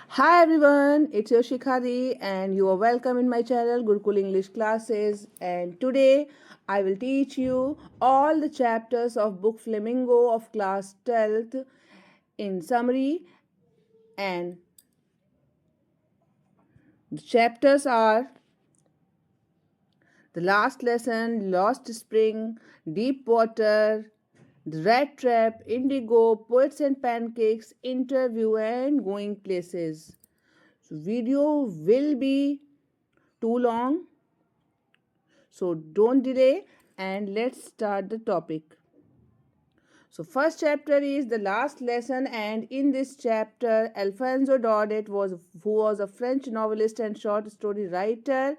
Hi everyone, it's Yoshikari and you are welcome in my channel Gurukul English Classes, and today I will teach you all the chapters of book Flamingo of class 12th in summary, and the chapters are The Last Lesson, Lost Spring, Deep Water, The Rat Trap, Indigo, Poets and Pancakes, Interview and Going Places. So video will be too long, so don't delay and let's start the topic. So first chapter is the last lesson, and in this chapter Alphonso Daudet who was a French novelist and short story writer.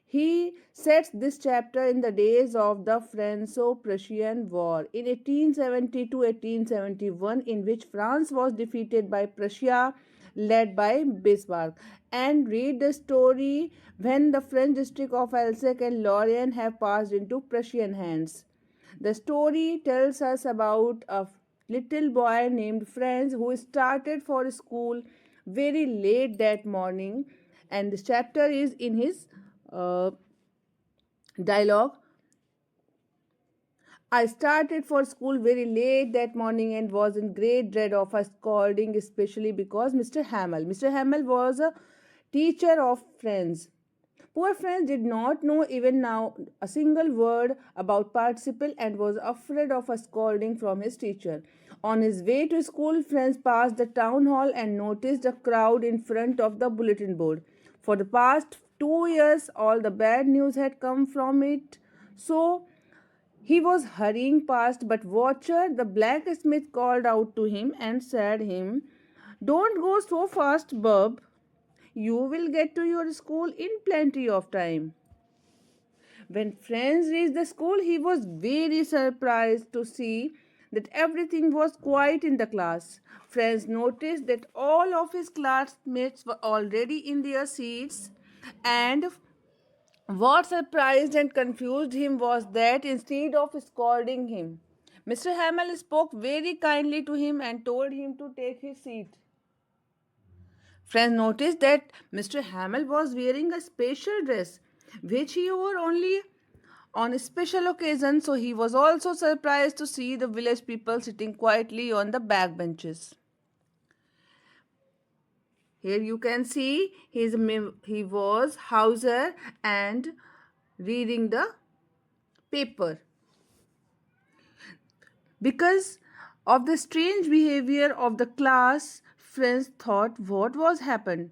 He sets this chapter in the days of the Franco-Prussian War in 1870 to 1871, in which France was defeated by Prussia led by Bismarck, and read the story when the French district of Alsace and Lorraine have passed into Prussian hands. The story tells us about a little boy named Franz who started for school very late that morning, and this chapter is in his uh, dialogue. I started for school very late that morning and was in great dread of a scolding, especially because Mr. Hamel was a teacher of Franz. Poor Franz did not know even now a single word about participle and was afraid of a scolding from his teacher. On his way to school, Franz passed the town hall and noticed a crowd in front of the bulletin board. For the past 2 years, all the bad news had come from it. So he was hurrying past, but Watcher, the blacksmith, called out to him and said him, "Don't go so fast, bub. You will get to your school in plenty of time." When Franz reached the school, he was very surprised to see that everything was quiet in the class. Franz noticed that all of his classmates were already in their seats, and what surprised and confused him was that instead of scolding him, Mr. Hamel spoke very kindly to him and told him to take his seat. Franz noticed that Mr. Hamel was wearing a special dress which he wore only on a special occasion, so he was also surprised to see the village people sitting quietly on the back benches. Here you can see he was Hauser and reading the paper. Because of the strange behavior of the class, Franz thought what was happened.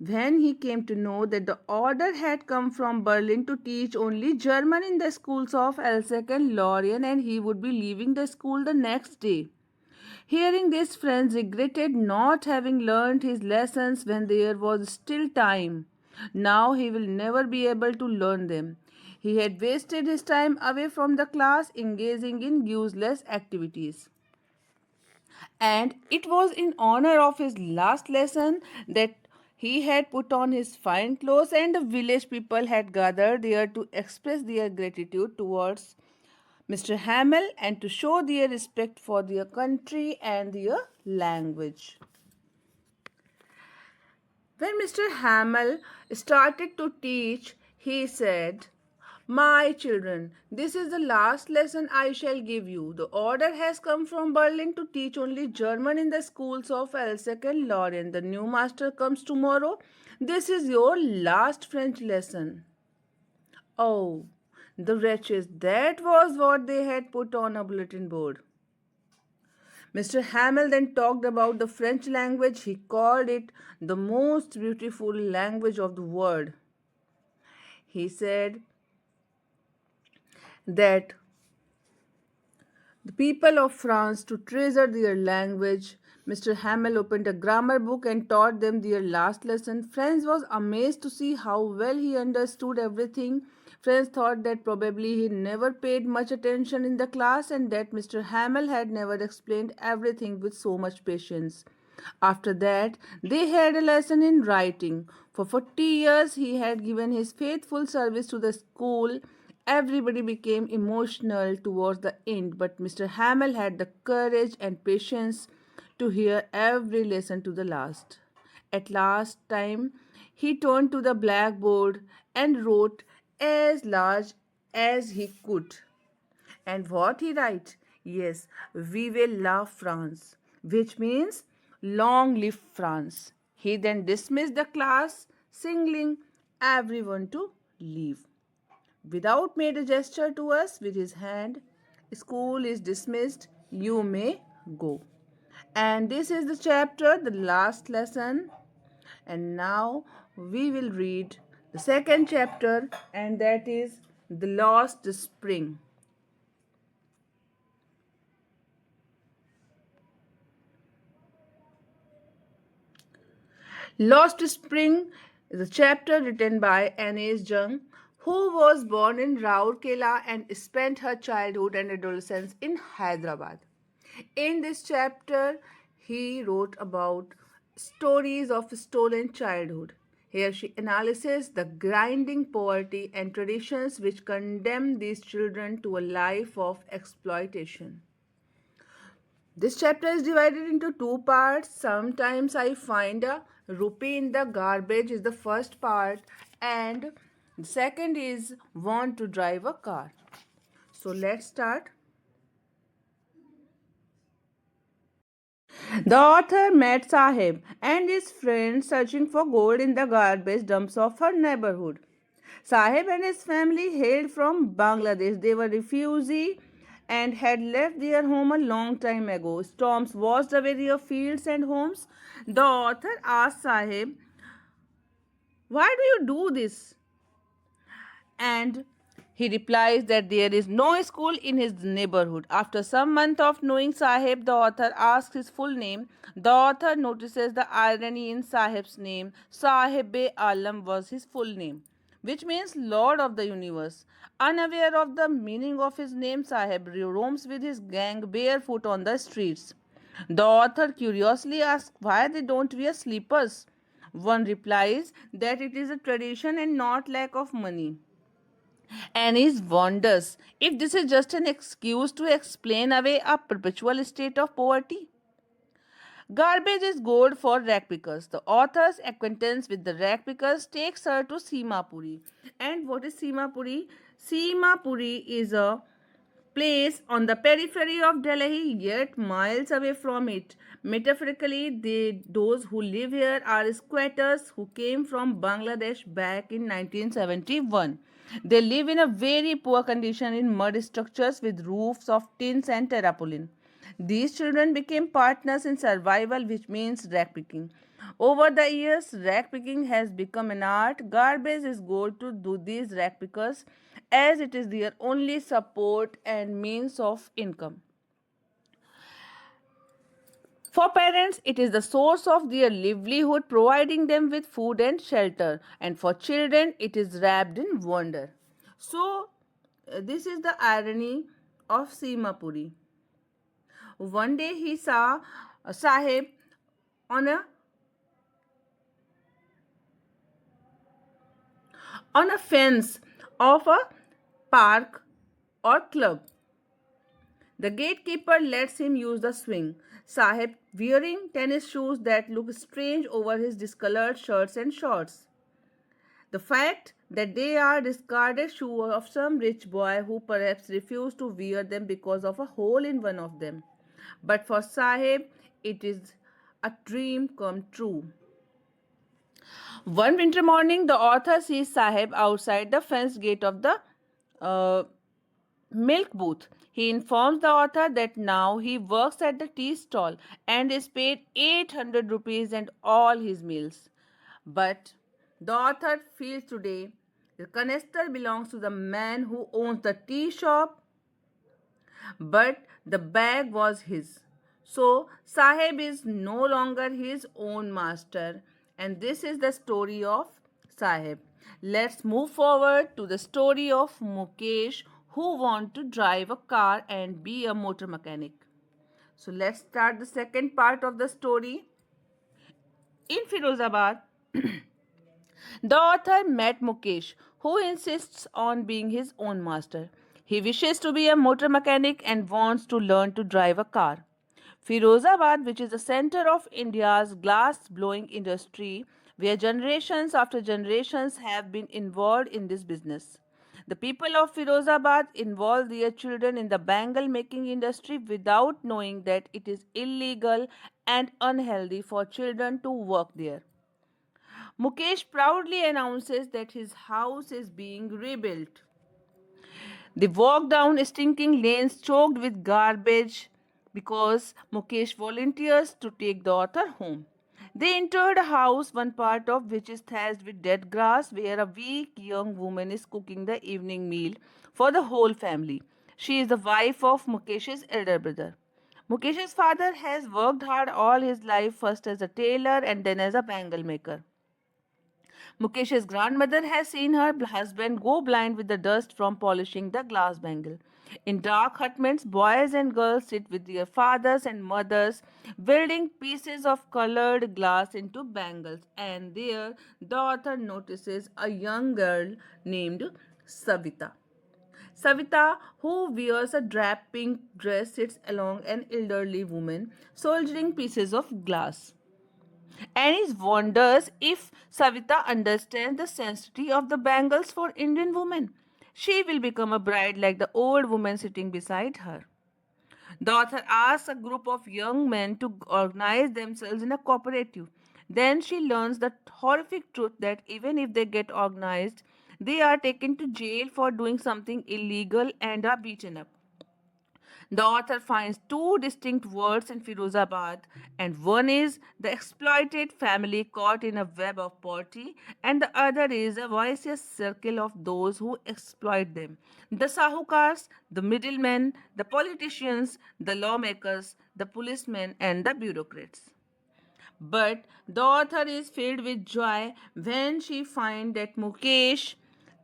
When he came to know that the order had come from Berlin to teach only German in the schools of Alsace and Lorraine, and he would be leaving the school the next day. Hearing this, Franz regretted not having learned his lessons when there was still time. Now he will never be able to learn them. He had wasted his time away from the class engaging in useless activities. And it was in honor of his last lesson that he had put on his fine clothes, and the village people had gathered there to express their gratitude towards Mr. Hamel and to show their respect for their country and their language. When Mr. Hamel started to teach, he said, "My children, this is the last lesson I shall give you. The order has come from Berlin to teach only German in the schools of Alsace and Lorraine. The new master comes tomorrow. This is your last French lesson." Oh, the wretches, that was what they had put on a bulletin board. Mr. Hamel then talked about the French language. He called it the most beautiful language of the world. He said that the people of France to treasure their language. Mr. Hamel opened a grammar book and taught them their last lesson. Franz was amazed to see how well he understood everything. Franz thought that probably he never paid much attention in the class and that Mr. Hamel had never explained everything with so much patience. After that, they had a lesson in writing. For 40 years, he had given his faithful service to the school. Everybody became emotional towards the end, but Mr. Hamel had the courage and patience to hear every lesson to the last. At last time, he turned to the blackboard and wrote as large as he could. And what he write? Yes, Vive la France, which means long live France. He then dismissed the class, signaling everyone to leave. Without made a gesture to us with his hand, school is dismissed, you may go. And this is the chapter, the last lesson. And now we will read the second chapter, and that is The Lost Spring. Lost Spring is a chapter written by Anais Jung, who was born in Raurkela and spent her childhood and adolescence in Hyderabad. In this chapter, he wrote about stories of stolen childhood. Here she analyzes the grinding poverty and traditions which condemn these children to a life of exploitation. This chapter is divided into two parts. Sometimes I find a rupee in the garbage is the first part, and the second is want to drive a car. So let's start. The author met Sahib and his friends searching for gold in the garbage dumps of her neighborhood. Sahib and his family hailed from Bangladesh. They were refugees and had left their home a long time ago. Storms washed away their fields and homes. The author asked Sahib, "Why do you do this?" And he replies that there is no school in his neighborhood. After some month of knowing Sahib, the author asks his full name. The author notices the irony in Sahib's name. Sahib-e-Alam was his full name, which means Lord of the Universe. Unaware of the meaning of his name, Sahib roams with his gang barefoot on the streets. The author curiously asks why they don't wear slippers. One replies that it is a tradition and not lack of money. Annie wonders if this is just an excuse to explain away a perpetual state of poverty. Garbage is gold for rag pickers. The author's acquaintance with the rag pickers takes her to Simapuri. And what is Simapuri? Simapuri is a place on the periphery of Delhi, yet miles away from it. Metaphorically, those who live here are squatters who came from Bangladesh back in 1971. They live in a very poor condition in mud structures with roofs of tins and tarpaulin. These children became partners in survival, which means rag picking. Over the years, rag picking has become an art. Garbage is gold to do these rag pickers as it is their only support and means of income. For parents, it is the source of their livelihood, providing them with food and shelter. And for children, it is wrapped in wonder. So, this is the irony of Simapuri. One day he saw Sahib on a fence of a park or club. The gatekeeper lets him use the swing. Sahib wearing tennis shoes that look strange over his discolored shirts and shorts. The fact that they are discarded shoes of some rich boy who perhaps refused to wear them because of a hole in one of them. But for Sahib, it is a dream come true. One winter morning, the author sees Sahib outside the fence gate of the uh, milk booth. He informs the author that now he works at the tea stall and is paid 800 rupees and all his meals. But the author feels today the canister belongs to the man who owns the tea shop, but the bag was his. So Sahib is no longer his own master, and this is the story of Sahib. Let's move forward to the story of Mukesh, who want to drive a car and be a motor mechanic. So let's start the second part of the story. In Firozabad, the author met Mukesh, who insists on being his own master. He wishes to be a motor mechanic and wants to learn to drive a car. Firozabad, which is the center of India's glass blowing industry, where generations after generations have been involved in this business. The people of Firozabad involve their children in the bangle making industry without knowing that it is illegal and unhealthy for children to work there. Mukesh proudly announces that his house is being rebuilt. They walk down stinking lanes choked with garbage because Mukesh volunteers to take the author home. They entered a house, one part of which is thatched with dead grass, where a weak young woman is cooking the evening meal for the whole family. She is the wife of Mukesh's elder brother. Mukesh's father has worked hard all his life, first as a tailor and then as a bangle maker. Mukesh's grandmother has seen her husband go blind with the dust from polishing the glass bangle. In dark hutments, boys and girls sit with their fathers and mothers, building pieces of colored glass into bangles. And there, the author notices a young girl named Savita. Savita, who wears a drab pink dress, sits along an elderly woman, soldiering pieces of glass. Annie wonders if Savita understands the sanctity of the bangles for Indian women. She will become a bride like the old woman sitting beside her. The author asks a group of young men to organize themselves in a cooperative. Then she learns the horrific truth that even if they get organized, they are taken to jail for doing something illegal and are beaten up. The author finds two distinct words in Firozabad, and one is the exploited family caught in a web of poverty, and the other is a vicious circle of those who exploit them. The Sahukars, the middlemen, the politicians, the lawmakers, the policemen, and the bureaucrats. But the author is filled with joy when she finds that Mukesh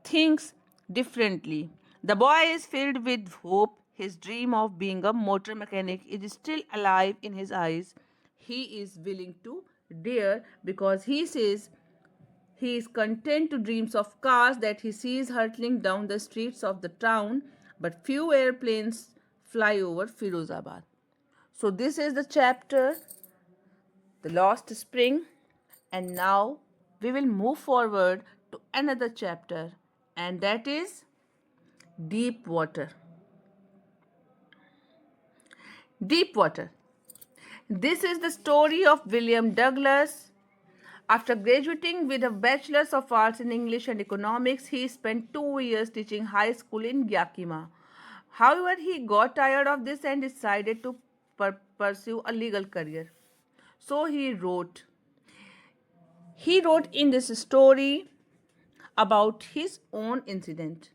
thinks differently. The boy is filled with hope. His dream of being a motor mechanic is still alive in his eyes. He is willing to dare because he says he is content to dreams of cars that he sees hurtling down the streets of the town, but few airplanes fly over Firozabad. So this is the chapter The Lost Spring. And now we will move forward to another chapter, and that is Deep Water. Deep Water. This is the story of William Douglas. After graduating with a Bachelor's of Arts in English and Economics, he spent 2 years teaching high school in Yakima. However, he got tired of this and decided to pursue a legal career. So he wrote in this story about his own incident.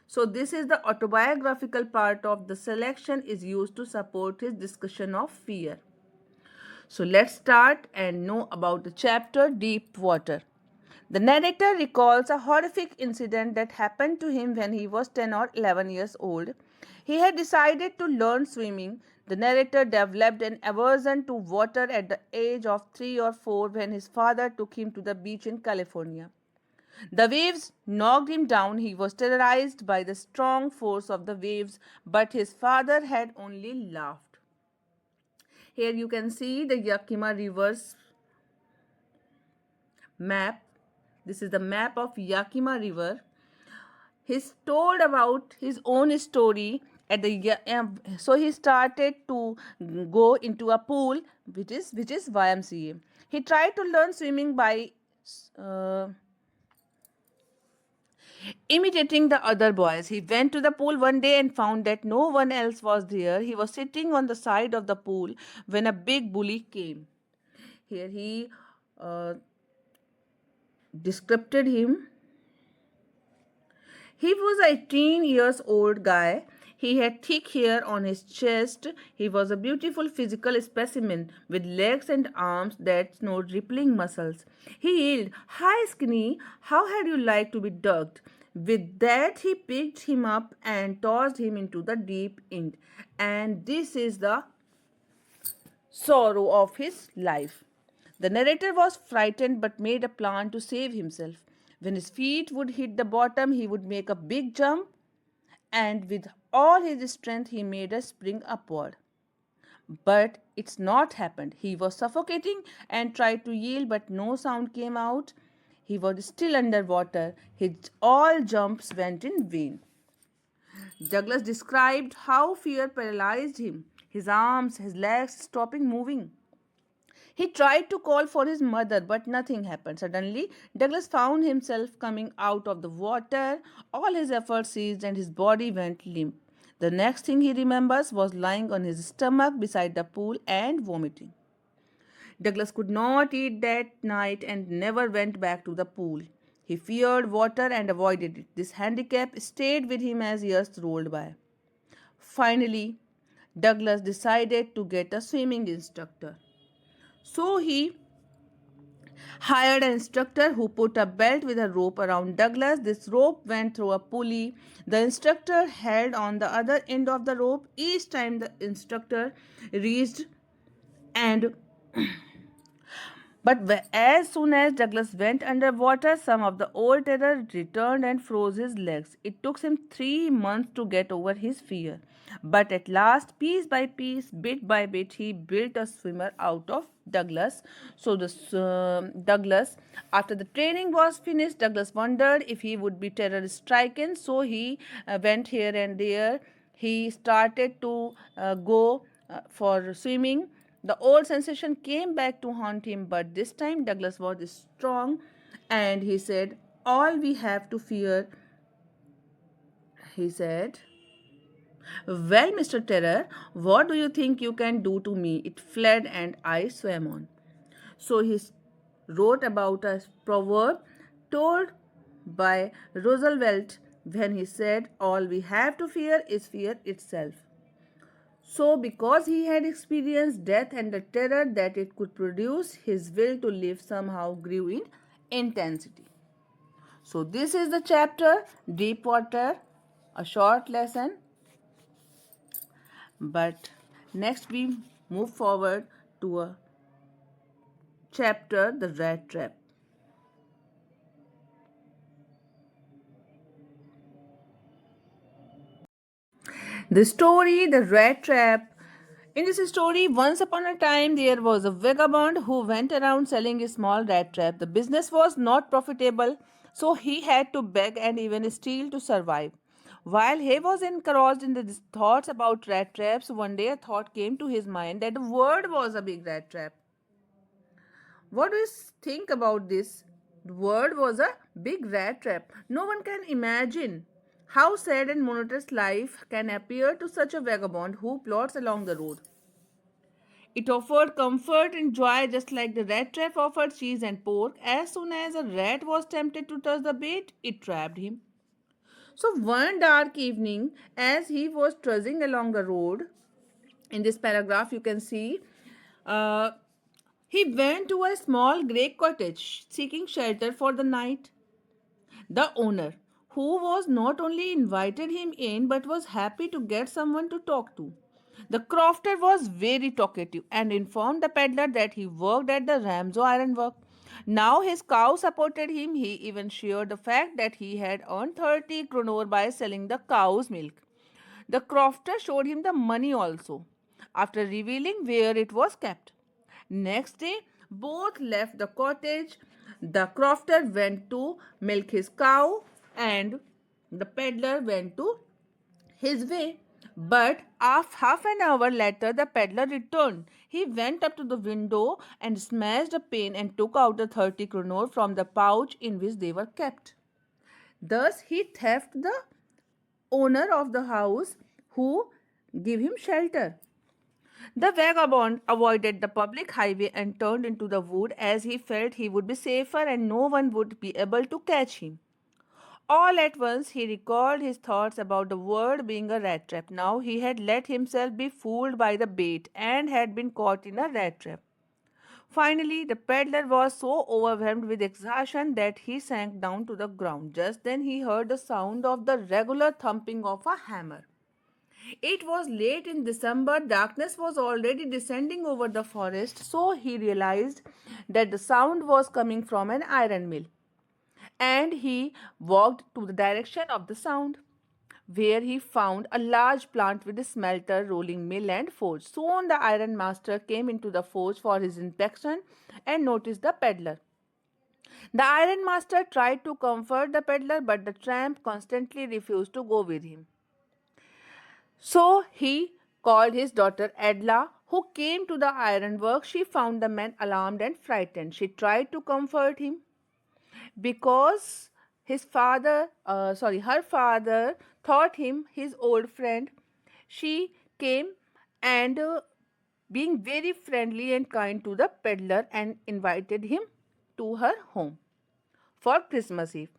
So this is the autobiographical part of the selection is used to support his discussion of fear. So let's start and know about the chapter Deep Water. The narrator recalls a horrific incident that happened to him when he was 10 or 11 years old. He had decided to learn swimming. The narrator developed an aversion to water at the age of 3 or 4 when his father took him to the beach in California. The waves knocked him down. He was terrorized by the strong force of the waves, but his father had only laughed. Here you can see the Yakima River's map. This is the map of Yakima River. He's told about his own story at so he started to go into a pool which is YMCA. He tried to learn swimming by uh, imitating the other boys. He went to the pool one day and found that no one else was there. He was sitting on the side of the pool when a big bully came. Here he uh, described him. He was a 18 years old guy. He had thick hair on his chest. He was a beautiful physical specimen with legs and arms that showed rippling muscles. He yelled, "Hi, Skinny, how had you like to be ducked?" With that, he picked him up and tossed him into the deep end. And this is the sorrow of his life. The narrator was frightened but made a plan to save himself. When his feet would hit the bottom, he would make a big jump, and with all his strength, he made a spring upward. But it's not happened. He was suffocating and tried to yield, but no sound came out. He was still underwater. His all jumps went in vain. Douglas described how fear paralyzed him, his arms, his legs stopping moving. He tried to call for his mother, but nothing happened. Suddenly, Douglas found himself coming out of the water. All his efforts ceased and his body went limp. The next thing he remembers was lying on his stomach beside the pool and vomiting. Douglas could not eat that night and never went back to the pool. He feared water and avoided it. This handicap stayed with him as years rolled by. Finally, Douglas decided to get a swimming instructor. So he hired an instructor who put a belt with a rope around Douglas. This rope went through a pulley. The instructor held on the other end of the rope. Each time the instructor reached and but as soon as Douglas went underwater, some of the old terror returned and froze his legs. It took him 3 months to get over his fear. But at last, piece by piece, bit by bit, he built a swimmer out of Douglas. So Douglas, after the training was finished, Douglas wondered if he would be terror stricken. So he went here and there. He started to go for swimming. The old sensation came back to haunt him, but this time Douglas was strong and he said, "All we have to fear," he said. "Well, Mr. Terror, what do you think you can do to me?" It fled and I swam on. So he wrote about a proverb told by Roosevelt when he said, "All we have to fear is fear itself." So, because he had experienced death and the terror that it could produce, his will to live somehow grew in intensity. So, this is the chapter Deep Water, a short lesson. But next, we move forward to a chapter The Rat Trap. The story The Rat Trap. In this story, once upon a time, there was a vagabond who went around selling a small rat trap. The business was not profitable, so he had to beg and even steal to survive. While he was engrossed in the thoughts about rat traps, one day a thought came to his mind that the world was a big rat trap. What do you think about this? The world was a big rat trap. No one can imagine how sad and monotonous life can appear to such a vagabond who plods along the road. It offered comfort and joy just like the rat trap offered cheese and pork. As soon as a rat was tempted to touch the bait, it trapped him. So one dark evening, as he was trudging along the road, in this paragraph you can see, uh, he went to a small grey cottage seeking shelter for the night. The owner, who was not only invited him in but was happy to get someone to talk to. The crofter was very talkative and informed the peddler that he worked at the Ramsau ironwork. Now his cow supported him. He even shared the fact that he had earned 30 kroner by selling the cow's milk. The crofter showed him the money also, after revealing where it was kept. Next day, both left the cottage. The crofter went to milk his cow, and the peddler went to his way. But half an hour later, the peddler returned. He went up to the window and smashed a pane and took out the 30 kroner from the pouch in which they were kept. Thus, he theft the owner of the house who gave him shelter. The vagabond avoided the public highway and turned into the wood as he felt he would be safer and no one would be able to catch him. All at once he recalled his thoughts about the world being a rat trap. Now he had let himself be fooled by the bait and had been caught in a rat trap. Finally, the peddler was so overwhelmed with exhaustion that he sank down to the ground. Just then he heard the sound of the regular thumping of a hammer. It was late in December, darkness was already descending over the forest, so he realized that the sound was coming from an iron mill, and he walked to the direction of the sound. where he found a large plant with a smelter, rolling mill, and forge. Soon the iron master came into the forge for his inspection and noticed the peddler. The iron master tried to comfort the peddler, but the tramp constantly refused to go with him. So he called his daughter Edla, who came to the ironwork. She found the man alarmed and frightened. She tried to comfort him because her father thought him his old friend. She came and being very friendly and kind to the peddler and invited him to her home for Christmas Eve.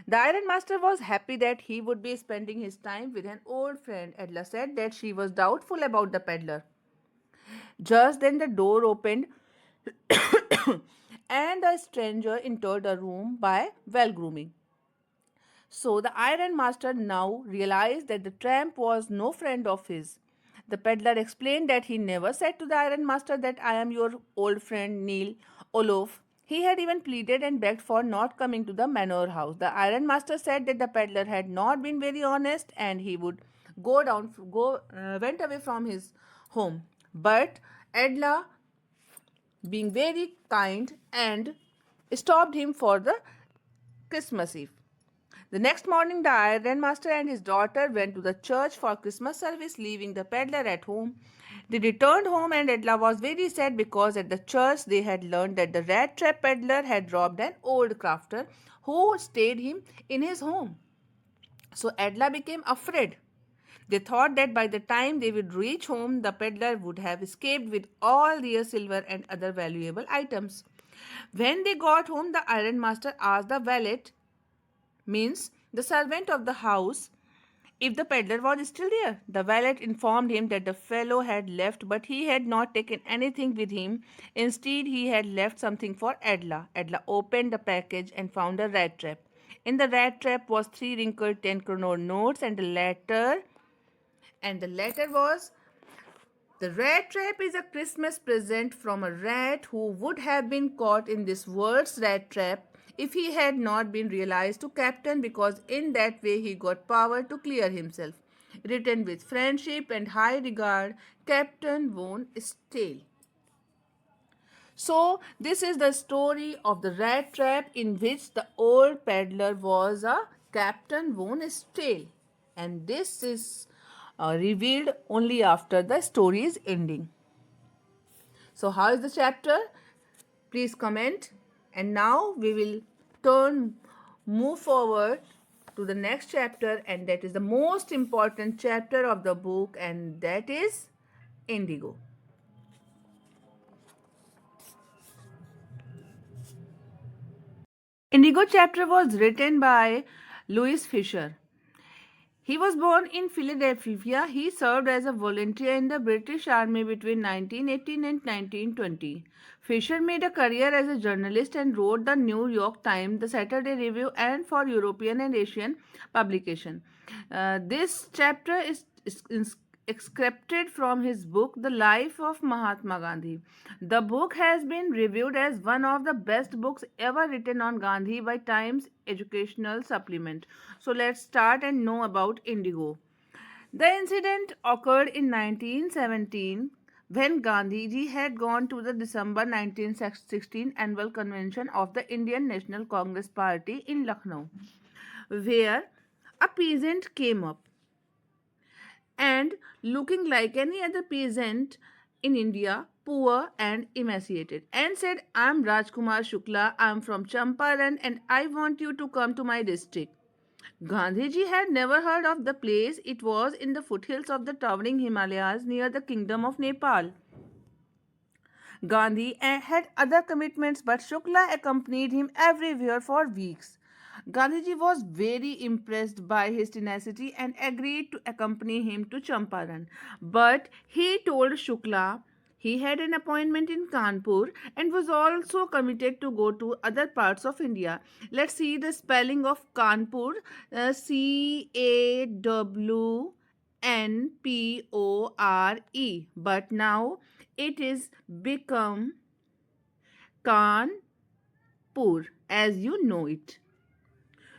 The Iron Master was happy that he would be spending his time with an old friend. Edla said that she was doubtful about the peddler. Just then the door opened and a stranger entered the room by well grooming. So the Iron Master now realized that the tramp was no friend of his. The peddler explained that he never said to the Iron Master that I am your old friend Neil Olof. He had even pleaded and begged for not coming to the manor house. The Iron Master said that the peddler had not been very honest and he would went away from his home. But Edla, being very kind, and stopped him for the Christmas Eve. The next morning, the iron master and his daughter went to the church for Christmas service, leaving the peddler at home. They returned home, and Edla was very sad because at the church they had learned that the rat trap peddler had robbed an old crafter who stayed him in his home. So Edla became afraid. They thought that by the time they would reach home, the peddler would have escaped with all their silver and other valuable items. When they got home, the iron master asked the valet, means the servant of the house, if the peddler was still there. The valet informed him that the fellow had left, but he had not taken anything with him. Instead, he had left something for Edla. Edla opened the package and found a rat trap. In the rat trap was three wrinkled 10 kroner notes and a letter. And the letter was, the rat trap is a Christmas present from a rat who would have been caught in this world's rat trap if he had not been realized to captain, because in that way he got power to clear himself. Written with friendship and high regard, Captain Von Stale. So, this is the story of the rat trap in which the old peddler was a Captain Von Stale. And this is revealed only after the story is ending. So, how is the chapter? Please comment. And now we will move forward to the next chapter, and that is the most important chapter of the book, and that is Indigo. Indigo chapter was written by Louis Fisher. He was born in Philadelphia. He served as a volunteer in the British Army between 1918 and 1920. Fisher made a career as a journalist and wrote the New York Times, the Saturday Review, and for European and Asian publication. This chapter is excerpted from his book, The Life of Mahatma Gandhi. The book has been reviewed as one of the best books ever written on Gandhi by Times Educational Supplement. So let's start and know about Indigo. The incident occurred in 1917 when Gandhiji had gone to the December 1916 annual convention of the Indian National Congress Party in Lucknow, where a peasant came up and looking like any other peasant in India, poor and emaciated, and said, I am Rajkumar Shukla, I am from Champaran, and I want you to come to my district. Gandhiji had never heard of the place. It was in the foothills of the towering Himalayas near the kingdom of Nepal. Gandhi had other commitments, but Shukla accompanied him everywhere for weeks. Gandhiji was very impressed by his tenacity and agreed to accompany him to Champaran. But he told Shukla he had an appointment in Kanpur and was also committed to go to other parts of India. Let's see the spelling of Kanpur, Cawnpore. But now it is become Kanpur as you know it.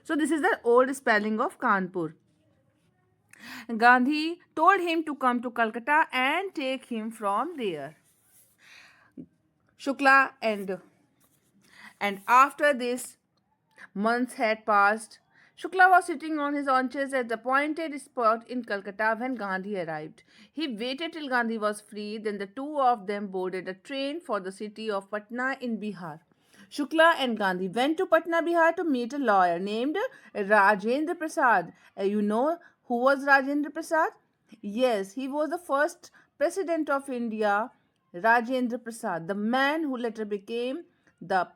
So this is the old spelling of Kanpur. Gandhi told him to come to Calcutta and take him from there. Shukla and after this months had passed. Shukla was sitting on his haunches at the appointed spot in Calcutta when Gandhi arrived. He waited till Gandhi was free, then the two of them boarded a train for the city of Patna in Bihar. Shukla and Gandhi went to Patna, Bihar to meet a lawyer named Rajendra Prasad. You know who was Rajendra Prasad? Yes, he was the first president of India, Rajendra Prasad, the man who later became the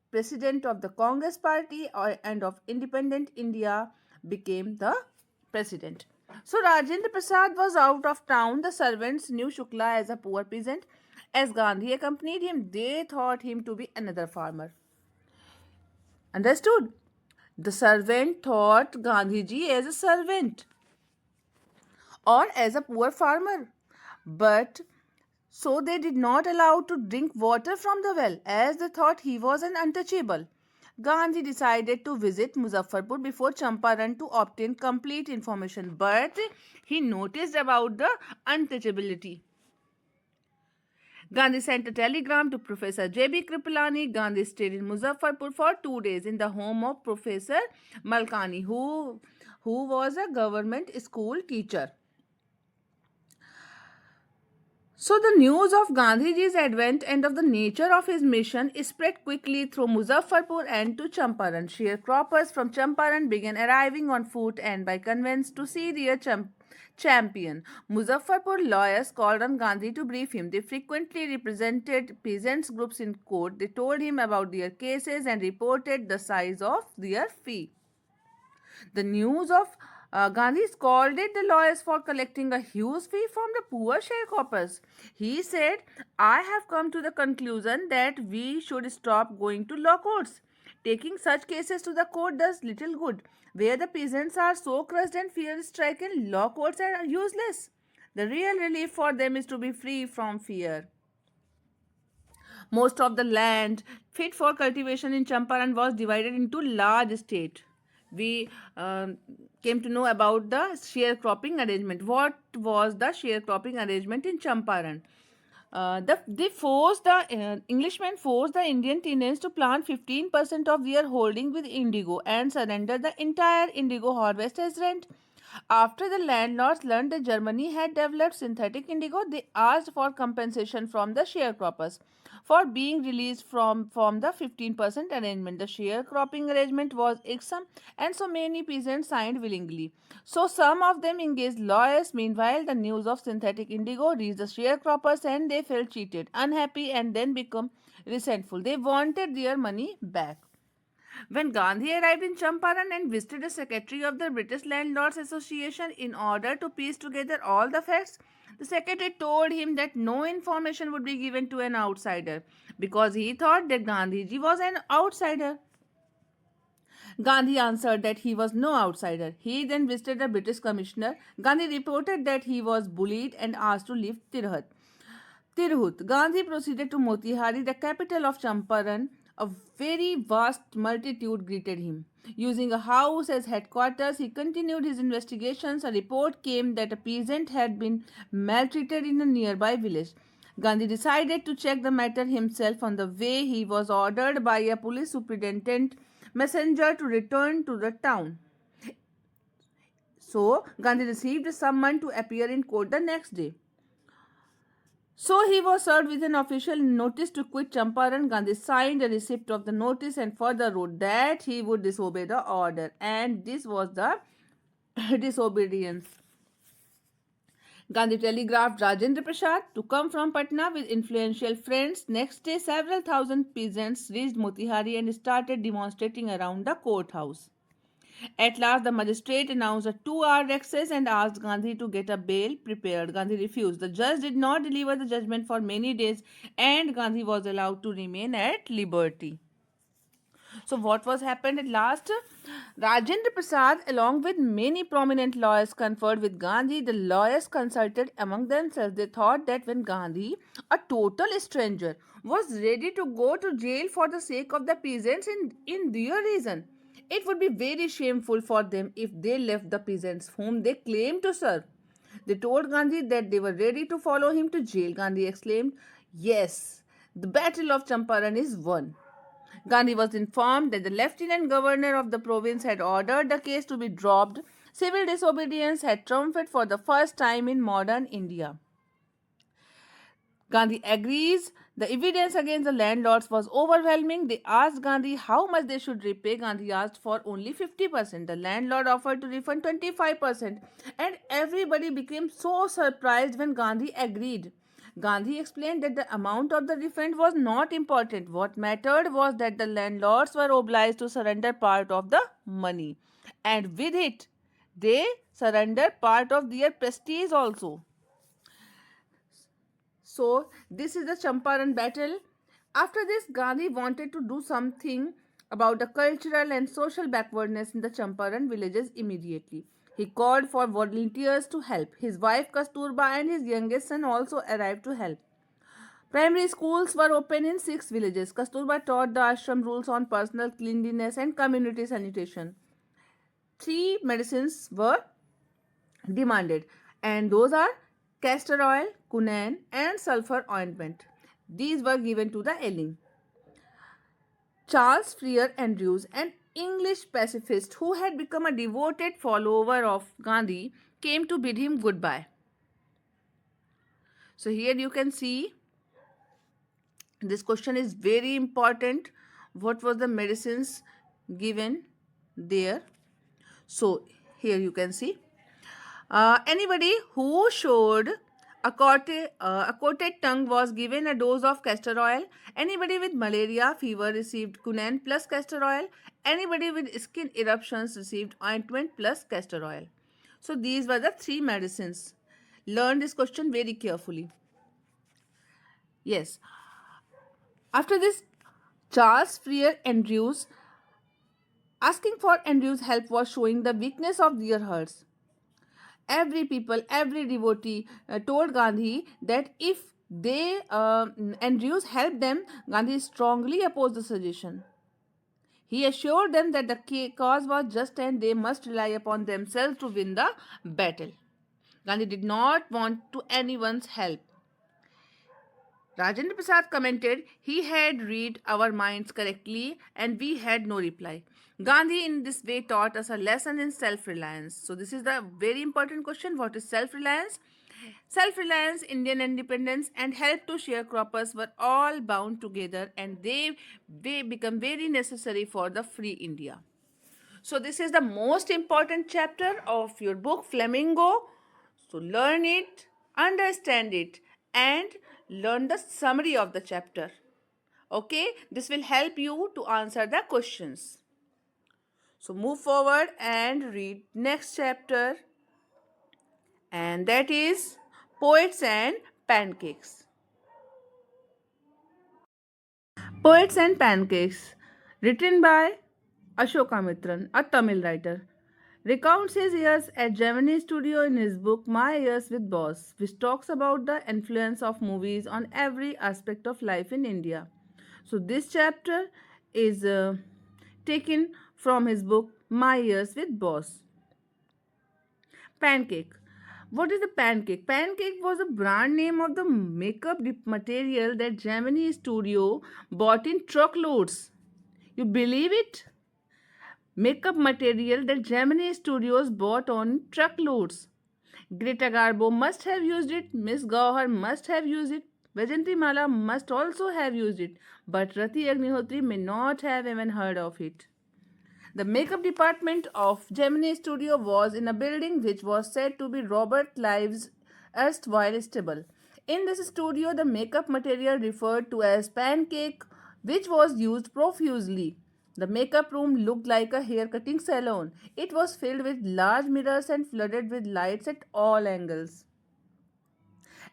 president of the Congress party and of independent India became the president. So Rajendra Prasad was out of town. The servants knew Shukla as a poor peasant. As Gandhi accompanied him, they thought him to be another farmer. Understood? The servant thought Gandhiji as a servant or as a poor farmer. But so they did not allow to drink water from the well, as they thought he was an untouchable. Gandhi decided to visit Muzaffarpur before Champaran to obtain complete information, but he noticed about the untouchability. Gandhi sent a telegram to Professor J.B. Kripalani. Gandhi stayed in Muzaffarpur for 2 days in the home of Professor Malkani, who was a government school teacher. So the news of Gandhiji's advent and of the nature of his mission spread quickly through Muzaffarpur and to Champaran. Sharecroppers from Champaran began arriving on foot and by conveyance to see their champion. Muzaffarpur lawyers called on Gandhi to brief him. They frequently represented peasants groups in court. They told him about their cases and reported the size of their fee. The news of Gandhi scolded the lawyers for collecting a huge fee from the poor sharecroppers. He said, I have come to the conclusion that we should stop going to law courts. Taking such cases to the court does little good. Where the peasants are so crushed and fear stricken, law courts are useless. The real relief for them is to be free from fear. Most of the land fit for cultivation in Champaran was divided into large estates. We came to know about the sharecropping arrangement. What was the sharecropping arrangement in Champaran? Englishmen forced the Indian tenants to plant 15% of their holding with indigo and surrender the entire indigo harvest as rent. After the landlords learned that Germany had developed synthetic indigo, they asked for compensation from the sharecroppers for being released from the 15% arrangement. The sharecropping arrangement was irksome and so many peasants signed willingly. So some of them engaged lawyers. Meanwhile, the news of synthetic indigo reached the sharecroppers and they felt cheated, unhappy and then become resentful. They wanted their money back. When Gandhi arrived in Champaran and visited the secretary of the British Landlords Association in order to piece together all the facts, the secretary told him that no information would be given to an outsider because he thought that Gandhiji was an outsider. Gandhi answered that he was no outsider. He then visited the British commissioner. Gandhi reported that he was bullied and asked to leave Tirhut. Gandhi proceeded to Motihari, the capital of Champaran. A very vast multitude greeted him. Using a house as headquarters, he continued his investigations. A report came that a peasant had been maltreated in a nearby village. Gandhi decided to check the matter himself. On the way, he was ordered by a police superintendent messenger to return to the town. So, Gandhi received a summons to appear in court the next day. So he was served with an official notice to quit Champaran. Gandhi signed a receipt of the notice and further wrote that he would disobey the order. And this was the disobedience. Gandhi telegraphed Rajendra Prasad to come from Patna with influential friends. Next day, several thousand peasants reached Motihari and started demonstrating around the courthouse. At last, the magistrate announced a 2-hour recess and asked Gandhi to get a bail prepared. Gandhi refused. The judge did not deliver the judgment for many days and Gandhi was allowed to remain at liberty. So what was happened at last? Rajendra Prasad along with many prominent lawyers conferred with Gandhi. The lawyers consulted among themselves. They thought that when Gandhi, a total stranger, was ready to go to jail for the sake of the peasants in their region, It would be very shameful for them if they left the peasants whom they claimed to serve. They told Gandhi that they were ready to follow him to jail. Gandhi exclaimed, "Yes, the battle of Champaran is won." Gandhi was informed that the lieutenant governor of the province had ordered the case to be dropped. Civil disobedience had triumphed for the first time in modern India. Gandhi agrees. The evidence against the landlords was overwhelming. They asked Gandhi how much they should repay. Gandhi asked for only 50%. The landlord offered to refund 25%. And everybody became so surprised when Gandhi agreed. Gandhi explained that the amount of the refund was not important. What mattered was that the landlords were obliged to surrender part of the money. And with it, they surrendered part of their prestige also. So, this is the Champaran battle. After this, Gandhi wanted to do something about the cultural and social backwardness in the Champaran villages immediately. He called for volunteers to help. His wife Kasturba and his youngest son also arrived to help. Primary schools were open in 6 villages. Kasturba taught the ashram rules on personal cleanliness and community sanitation. 3 medicines were demanded, and those are castor oil, quinine, and sulfur ointment. These were given to the ailing. Charles Freer Andrews, an English pacifist who had become a devoted follower of Gandhi, came to bid him goodbye. So here you can see this question is very important. What was the medicines given there? So here you can see. Anybody who showed a coated tongue was given a dose of castor oil. Anybody with malaria fever received quinine plus castor oil. Anybody with skin eruptions received ointment plus castor oil. So these were the 3 medicines. Learn this question very carefully. Yes. After this, Charles Freer Andrews asking for Andrews' help was showing the weakness of their hearts. Every devotee told Gandhi that if they Andrews helped them, Gandhi strongly opposed the suggestion. He assured them that the cause was just and they must rely upon themselves to win the battle. Gandhi did not want to anyone's help. Rajendra Prasad commented, he had read our minds correctly and we had no reply. Gandhi in this way taught us a lesson in self-reliance. So this is the very important question. What is self-reliance? Self-reliance, Indian independence and help to sharecroppers were all bound together and they become very necessary for the free India. So this is the most important chapter of your book Flamingo. So learn it, understand it and learn the summary of the chapter. Okay, this will help you to answer the questions. So move forward and read next chapter, and that is Poets and Pancakes. Poets and Pancakes, written by Ashoka Mitran, a Tamil writer, recounts his years at Gemini Studio in his book My Years with Boss, which talks about the influence of movies on every aspect of life in India. So, this chapter is taken from his book My Years with Boss. Pancake. What is the pancake? Pancake was a brand name of the makeup material that Gemini Studio bought in truckloads. You believe it? Makeup material that Gemini Studios bought on truckloads. Greta Garbo must have used it, Miss Gauhar must have used it, Vajanti Mala must also have used it, but Rati Agnihotri may not have even heard of it. The makeup department of Gemini Studio was in a building which was said to be Robert Clive's erstwhile stable. In this studio, the makeup material referred to as pancake, which was used profusely. The makeup room looked like a hair cutting salon. It was filled with large mirrors and flooded with lights at all angles.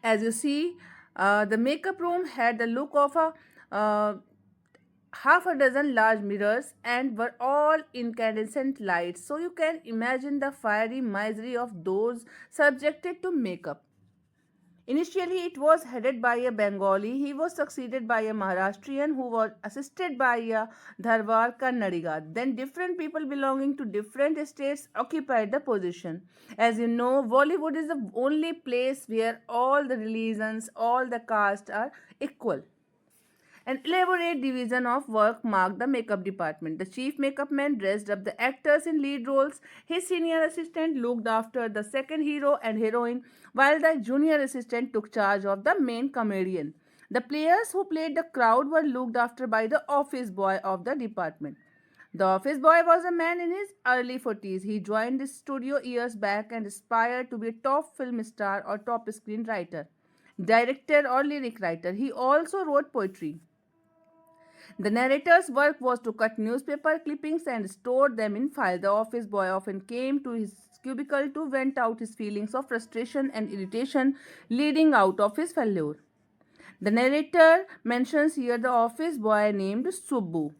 As you see, the makeup room had the look of a half a dozen large mirrors and were all incandescent lights, so you can imagine the fiery misery of those subjected to makeup. Initially, it was headed by a Bengali. He was succeeded by a Maharashtrian who was assisted by a Dharwar Kannadiga. Then, different people belonging to different states occupied the position. As you know, Bollywood is the only place where all the religions, all the castes are equal. An elaborate division of work marked the makeup department. The chief makeup man dressed up the actors in lead roles. His senior assistant looked after the second hero and heroine, while the junior assistant took charge of the main comedian. The players who played the crowd were looked after by the office boy of the department. The office boy was a man in his early 40s. He joined the studio years back and aspired to be a top film star or top screenwriter, director, or lyric writer. He also wrote poetry. The narrator's work was to cut newspaper clippings and store them in file. The office boy often came to his cubicle to vent out his feelings of frustration and irritation leading out of his failure. The narrator mentions here the office boy named Subbu.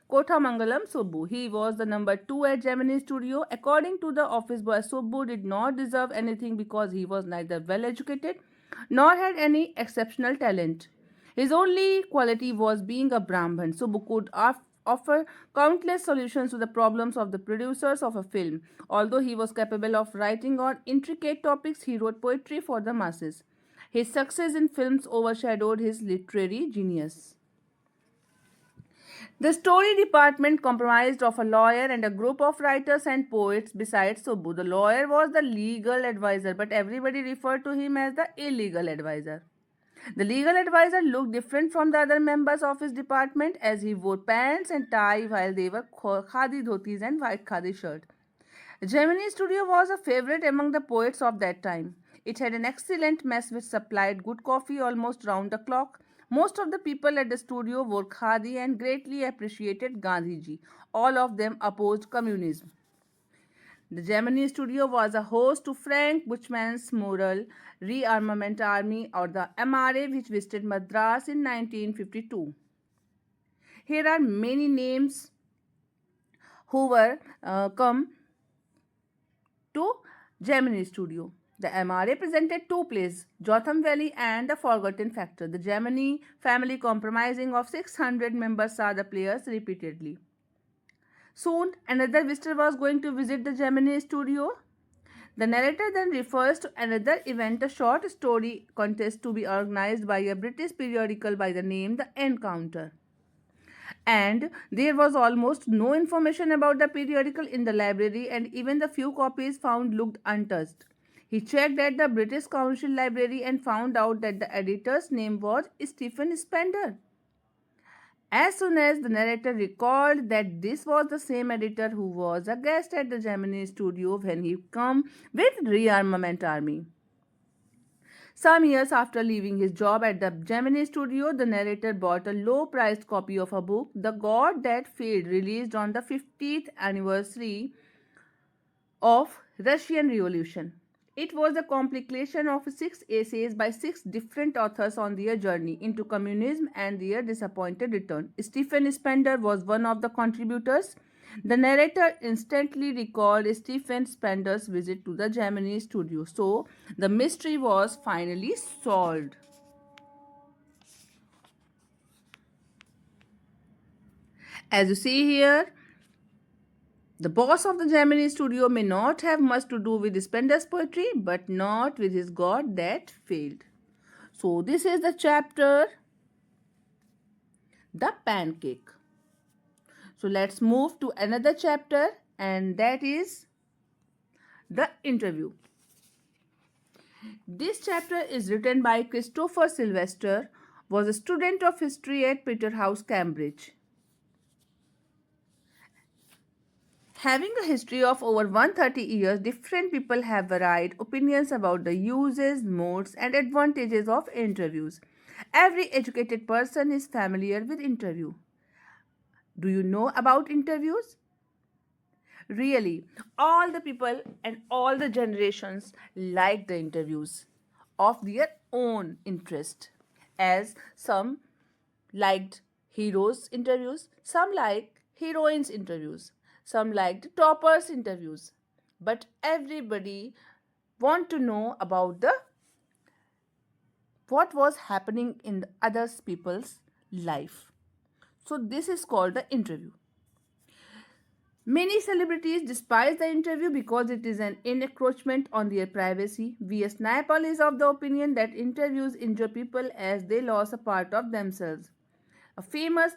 Kothamangalam Subbu. He was the number 2 at Gemini Studio. According to the office boy, Subbu did not deserve anything because he was neither well educated nor had any exceptional talent. His only quality was being a Brahmin. Subbu could offer countless solutions to the problems of the producers of a film. Although he was capable of writing on intricate topics, he wrote poetry for the masses. His success in films overshadowed his literary genius. The story department comprised of a lawyer and a group of writers and poets besides Subbu. The lawyer was the legal advisor, but everybody referred to him as the illegal advisor. The legal advisor looked different from the other members of his department as he wore pants and tie while they were khadi dhotis and white khadi shirt. Gemini Studio was a favorite among the poets of that time. It had an excellent mess which supplied good coffee almost round the clock. Most of the people at the studio wore khadi and greatly appreciated Gandhiji. All of them opposed communism. The Gemini Studio was a host to Frank Buchman's Moral Rearmament Army or the MRA which visited Madras in 1952. Here are many names who were come to Gemini Studio. The MRA presented two plays, Jotham Valley and The Forgotten Factor. The Gemini family, comprising of 600 members, saw the players repeatedly. Soon, another visitor was going to visit the Gemini Studio. The narrator then refers to another event, a short story contest to be organized by a British periodical by the name The Encounter. And there was almost no information about the periodical in the library, and even the few copies found looked untouched. He checked at the British Council Library and found out that the editor's name was Stephen Spender. As soon as the narrator recalled that this was the same editor who was a guest at the Gemini Studio when he came with Rearmament Army. Some years after leaving his job at the Gemini Studio, the narrator bought a low-priced copy of a book, The God That Failed, released on the 50th anniversary of Russian Revolution. It was a compilation of 6 essays by 6 different authors on their journey into communism and their disappointed return. Stephen Spender was one of the contributors. The narrator instantly recalled Stephen Spender's visit to the Gemini Studio. So, the mystery was finally solved. As you see here, the boss of the Gemini Studio may not have much to do with Spender's poetry, but not with his God that failed. So, this is the chapter, The Pancake. So, let's move to another chapter, and that is The Interview. This chapter is written by Christopher Sylvester, was a student of history at Peterhouse, Cambridge. Having a history of over 130 years, different people have varied opinions about the uses, modes, and advantages of interviews. Every educated person is familiar with interview. Do you know about interviews? Really, all the people and all the generations like the interviews of their own interest. As some liked heroes' interviews, some like heroines' interviews, some liked toppers' interviews. But everybody want to know about the what was happening in the other people's life. So this is called the interview. Many celebrities despise the interview because it is an encroachment on their privacy. V.S. Naipaul is of the opinion that interviews injure people as they lose a part of themselves. A famous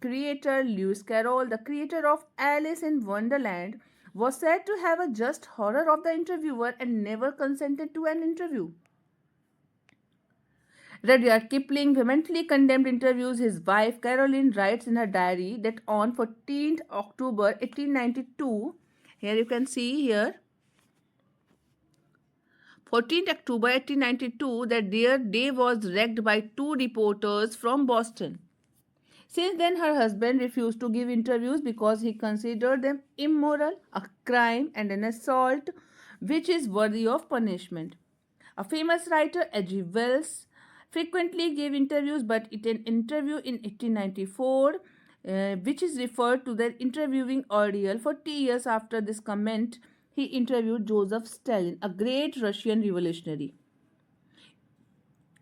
creator, Lewis Carroll, the creator of Alice in Wonderland, was said to have a just horror of the interviewer and never consented to an interview. Rudyard Kipling vehemently condemned interviews. His wife Caroline writes in her diary that on 14th October 1892, here you can see here, 14th October 1892, that their day was wrecked by two reporters from Boston. Since then, her husband refused to give interviews because he considered them immoral, a crime, and an assault which is worthy of punishment. A famous writer, H.G. Wells, frequently gave interviews, but in an interview in 1894, which is referred to the interviewing ordeal, 40 years after this comment, he interviewed Joseph Stalin, a great Russian revolutionary.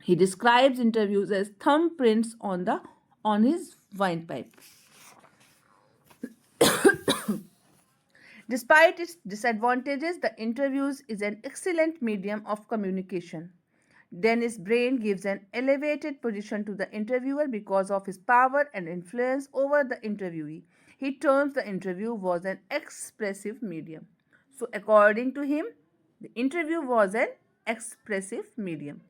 He describes interviews as thumbprints on his windpipe. Despite its disadvantages, the interviews is an excellent medium of communication. Dennis Brain gives an elevated position to the interviewer because of his power and influence over the interviewee. He terms the interview was an expressive medium. So, according to him, the interview was an expressive medium.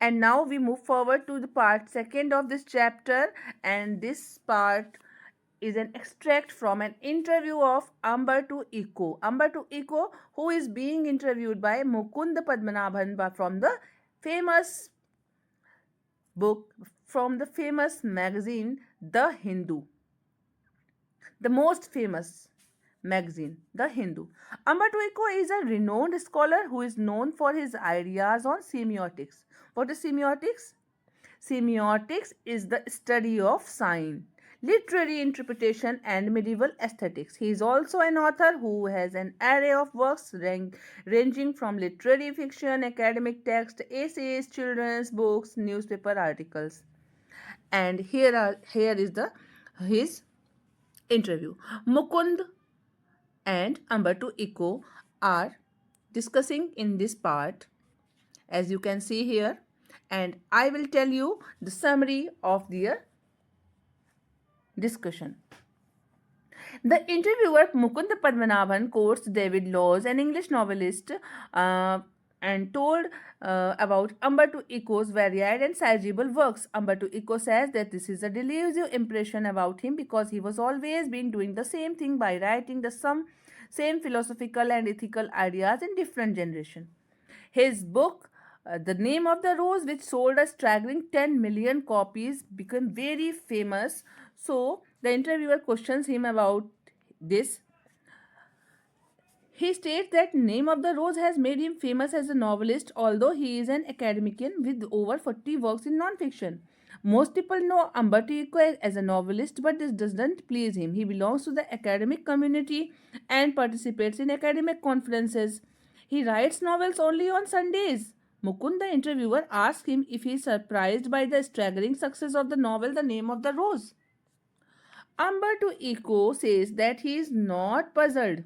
And now we move forward to the part second of this chapter, and this part is an extract from an interview of Umberto Eco. Umberto Eco, who is being interviewed by Mukund Padmanabhan from the famous book, from the famous magazine The Hindu, the most famous magazine, The Hindu. Umberto Eco is a renowned scholar who is known for his ideas on semiotics. What is semiotics? Semiotics is the study of sign, literary interpretation, and medieval aesthetics. He is also an author who has an array of works ranging from literary fiction, academic text, essays, children's books, newspaper articles. And here is his interview. Mukund and Umberto Eco are discussing in this part, as you can see here, and I will tell you the summary of their discussion. The interviewer Mukund Padmanabhan quotes David Laws, an English novelist, and told about Umberto Eco's varied and sizable works. Umberto Eco says that this is a delusive impression about him because he was always been doing the same thing by writing the same philosophical and ethical ideas in different generations. His book, The Name of the Rose, which sold a staggering 10 million copies, became very famous. So the interviewer questions him about this. He states that Name of the Rose has made him famous as a novelist, although he is an academician with over 40 works in non-fiction. Most people know Umberto Eco as a novelist, but this doesn't please him. He belongs to the academic community and participates in academic conferences. He writes novels only on Sundays. Mukund, the interviewer, asks him if he is surprised by the staggering success of the novel The Name of the Rose. Umberto Eco says that he is not puzzled.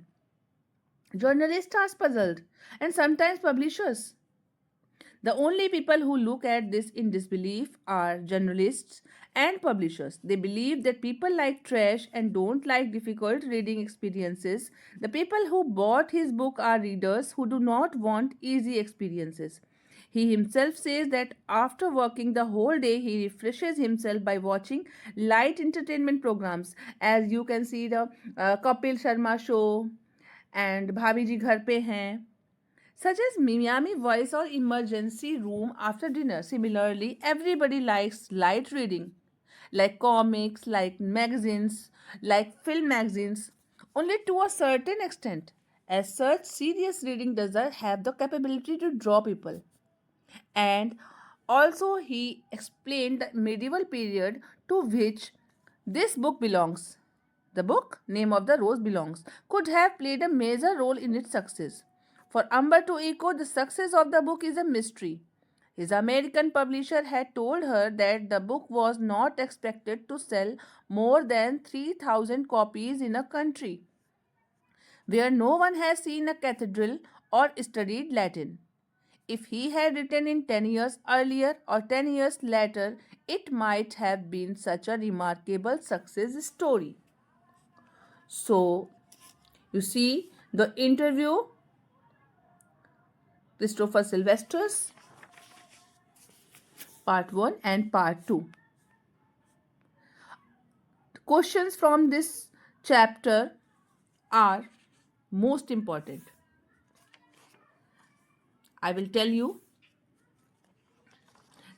Journalists are puzzled, and sometimes publishers. The only people who look at this in disbelief are journalists and publishers. They believe that people like trash and don't like difficult reading experiences. The people who bought his book are readers who do not want easy experiences. He himself says that after working the whole day, he refreshes himself by watching light entertainment programs. As you can see, the Kapil Sharma show and Bhabhi Ji Ghar Pe Hain, such as Miami Voice or Emergency Room after dinner. Similarly, everybody likes light reading, like comics, like magazines, like film magazines, only to a certain extent. As such, serious reading doesn't have the capability to draw people. And also, he explained the medieval period to which this book belongs. The book, Name of the Rose, belongs, could have played a major role in its success. For Umberto Eco, the success of the book is a mystery. His American publisher had told her that the book was not expected to sell more than 3,000 copies in a country where no one has seen a cathedral or studied Latin. If he had written in 10 years earlier or 10 years later, it might have been such a remarkable success story. So, you see the interview, Christopher Sylvester's part 1 and part 2. Questions from this chapter are most important. I will tell you.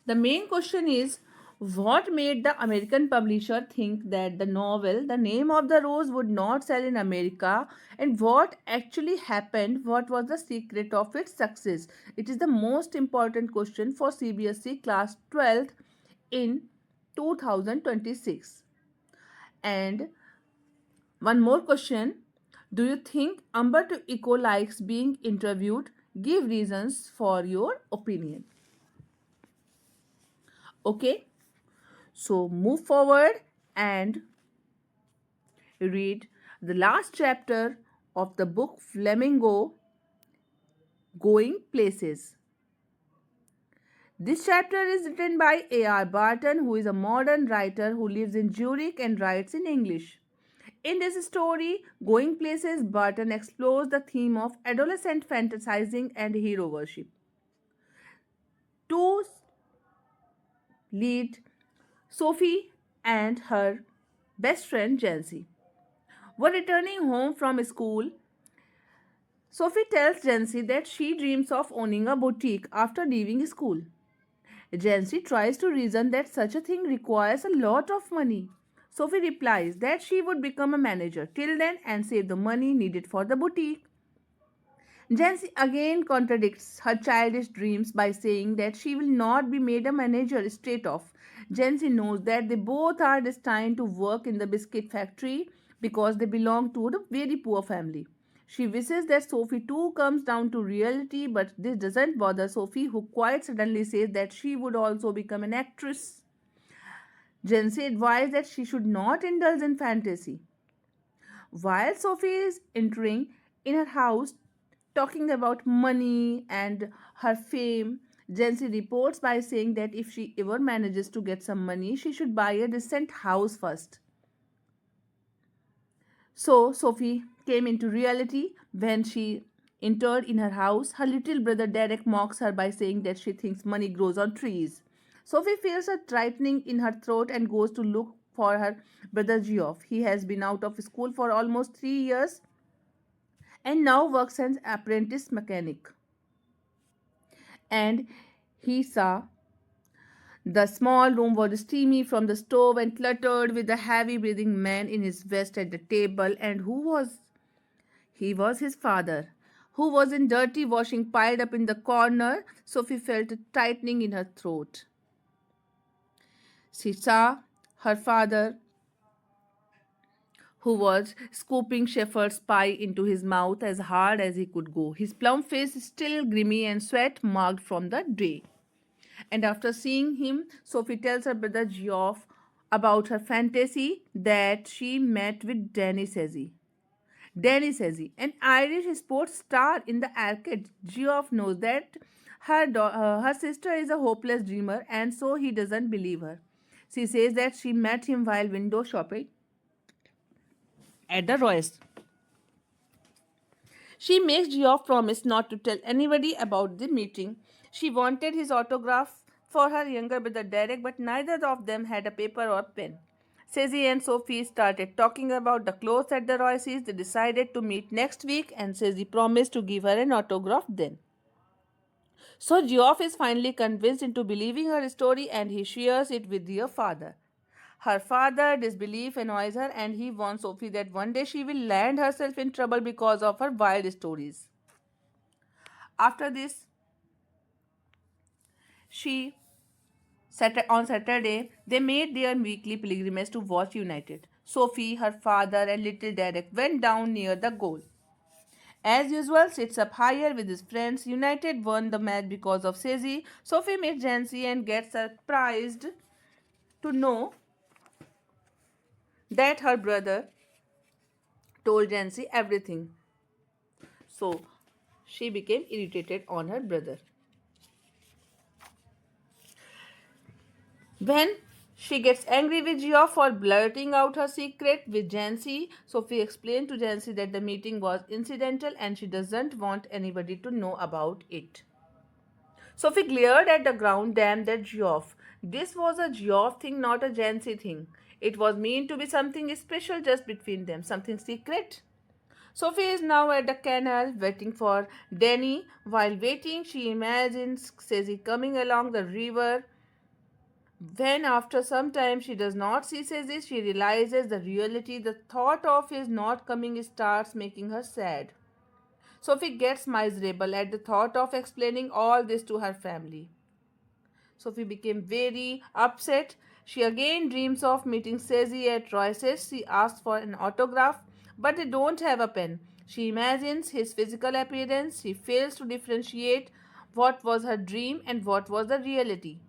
The main question is, what made the American publisher think that the novel The Name of the Rose would not sell in America, and what actually happened? What was the secret of its success? It is the most important question for CBSE class 12th in 2026. And one more question. Do you think Umberto Eco likes being interviewed? Give reasons for your opinion. Okay, so move forward and read the last chapter of the book Flamingo Going Places. This chapter is written by A.R. Barton, who is a modern writer who lives in Zurich and writes in English. In this story, Going Places, Barton explores the theme of adolescent fantasizing and hero worship. Two lead Sophie and her best friend Jancy were returning home from school. Sophie tells Jancy that she dreams of owning a boutique after leaving school. Jancy tries to reason that such a thing requires a lot of money. Sophie replies that she would become a manager till then and save the money needed for the boutique. Jancy again contradicts her childish dreams by saying that she will not be made a manager straight off. Jancy knows that they both are destined to work in the biscuit factory because they belong to a very poor family. She wishes that Sophie too comes down to reality, but this doesn't bother Sophie, who quite suddenly says that she would also become an actress. Jancy advised that she should not indulge in fantasy. While Sophie is entering in her house talking about money and her fame, Jancy reports by saying that if she ever manages to get some money, she should buy a decent house first. So Sophie came into reality when she entered in her house. Her little brother Derek mocks her by saying that she thinks money grows on trees. Sophie feels a tightening in her throat and goes to look for her brother Geoff. He has been out of school for almost 3 years and now works as an apprentice mechanic. And he saw the small room was steamy from the stove and cluttered with a heavy breathing man in his vest at the table. And who was he? Was his father, who was in dirty washing piled up in the corner. Sophie felt a tightening in her throat. She saw her father, who was scooping shepherd's pie into his mouth as hard as he could go, his plump face still grimy and sweat marked from the day. And after seeing him, Sophie tells her brother Geoff about her fantasy that she met with Danny Sezzi. Danny Sezzi, an Irish sports star in the arcade. Geoff knows that her sister is a hopeless dreamer, and so he doesn't believe her. She says that she met him while window shopping at the Royce. She makes Geoff promise not to tell anybody about the meeting. She wanted his autograph for her younger brother Derek, but neither of them had a paper or pen. Sezzy and Sophie started talking about the clothes at the Royces. They decided to meet next week, and Sezzy promised to give her an autograph then. So Geoff is finally convinced into believing her story, and he shares it with her father. Her father disbelief annoys her, and he warns Sophie that one day she will land herself in trouble because of her wild stories. After this, she on Saturday, they made their weekly pilgrimage to watch United. Sophie, her father, and little Derek went down near the goal. As usual, sits up higher with his friends. United won the match because of Sezi. Sophie meets Jancy and gets surprised to know that her brother told Jancy everything. So she became irritated on her brother. When she gets angry with Geoff for blurting out her secret with Jancy, Sophie explained to Jancy that the meeting was incidental and she doesn't want anybody to know about it. Sophie glared at the ground, damned at Geoff. This was a Geoff thing, not a Jancy thing. It was meant to be something special just between them, something secret. Sophie is now at the canal waiting for Danny. While waiting, she imagines Sezi coming along the river. When after some time she does not see Sezi, she realizes the reality. The thought of his not coming starts making her sad. Sophie gets miserable at the thought of explaining all this to her family. Sophie became very upset. She again dreams of meeting Sezi at Royce's. She asks for an autograph, but they don't have a pen. She imagines his physical appearance. She fails to differentiate what was her dream and what was the reality.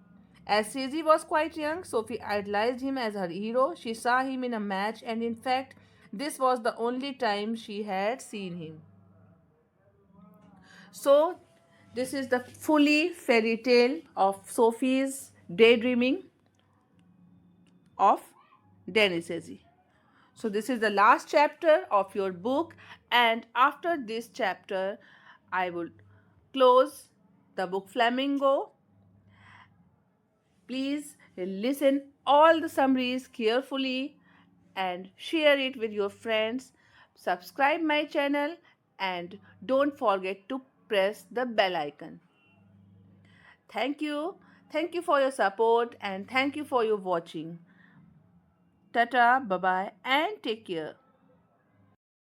As Sezi was quite young, Sophie idolized him as her hero. She saw him in a match, and in fact, this was the only time she had seen him. So, this is the fully fairy tale of Sophie's daydreaming of Danny Sezi. So, this is the last chapter of your book, and after this chapter, I will close the book Flamingo. Please listen all the summaries carefully and share it with your friends. Subscribe my channel and don't forget to press the bell icon. Thank you. Thank you for your support and thank you for your watching. Tata, bye bye, and take care.